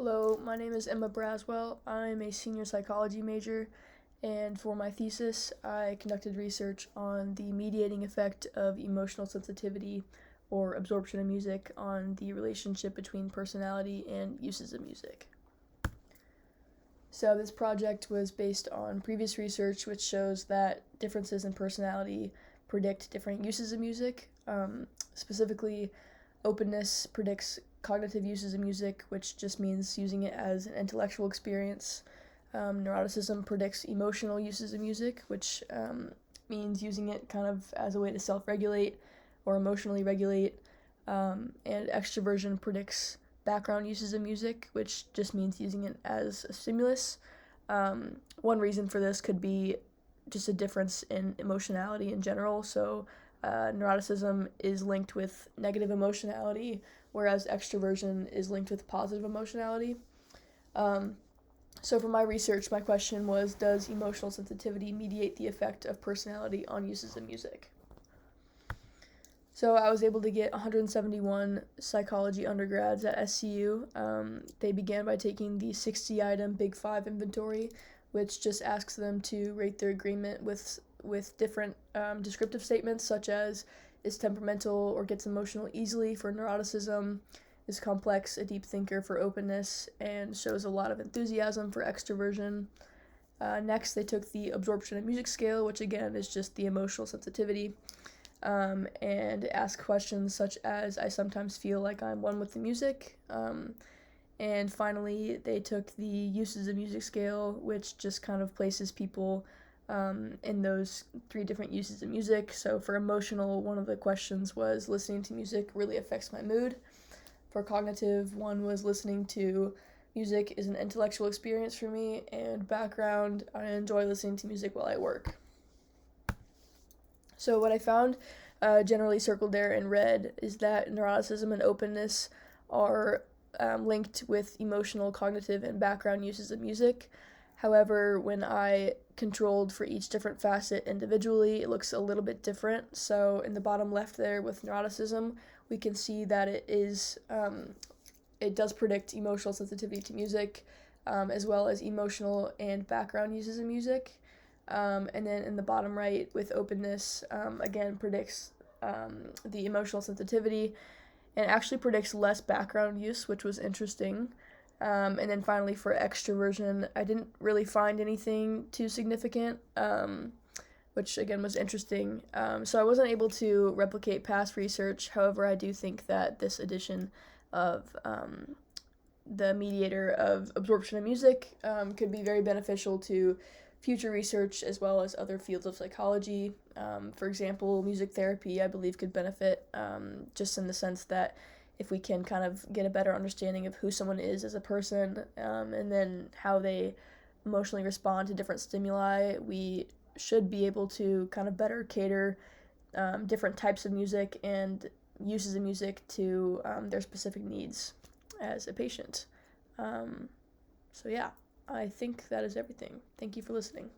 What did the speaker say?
Hello, my name is Emma Braswell. I'm a senior psychology major, and for my thesis, I conducted research on the mediating effect of emotional sensitivity or absorption of music on the relationship between personality and uses of music. So, this project was based on previous research which shows that differences in personality predict different uses of music. Specifically, openness predicts cognitive uses of music, which just means using it as an intellectual experience. Neuroticism predicts emotional uses of music, which means using it kind of as a way to self-regulate or emotionally regulate. And extroversion predicts background uses of music, which just means using it as a stimulus. One reason for this could be just a difference in emotionality in general. So, neuroticism is linked with negative emotionality, whereas extroversion is linked with positive emotionality. So, for my research, my question was, does emotional sensitivity mediate the effect of personality on uses of music? So I was able to get 171 psychology undergrads at SCU. They began by taking the 60-item Big Five inventory, which just asks them to rate their agreement with different descriptive statements, such as is temperamental or gets emotional easily for neuroticism, is complex, a deep thinker for openness, and shows a lot of enthusiasm for extroversion. Next, they took the absorption of music scale, which again is just the emotional sensitivity. And ask questions such as, I sometimes feel like I'm one with the music. And finally, they took the uses of music scale, which just kind of places people in those three different uses of music. So for emotional, one of the questions was, listening to music really affects my mood. For cognitive, one was, listening to music is an intellectual experience for me. And background, I enjoy listening to music while I work. So what I found, generally circled there in red, is that neuroticism and openness are linked with emotional, cognitive, and background uses of music. However, when I controlled for each different facet individually, it looks a little bit different. So in the bottom left there with neuroticism, we can see that it does predict emotional sensitivity to music, as well as emotional and background uses of music. And then in the bottom right with openness, again predicts the emotional sensitivity and actually predicts less background use, which was interesting. And then finally for extroversion, I didn't really find anything too significant, which again was interesting. So I wasn't able to replicate past research. However, I do think that this edition of the mediator of absorption of music could be very beneficial to future research as well as other fields of psychology. For example, music therapy, I believe, could benefit just in the sense that if we can kind of get a better understanding of who someone is as a person, and then how they emotionally respond to different stimuli, we should be able to kind of better cater different types of music and uses of music to their specific needs as a patient. So yeah, I think that is everything. Thank you for listening.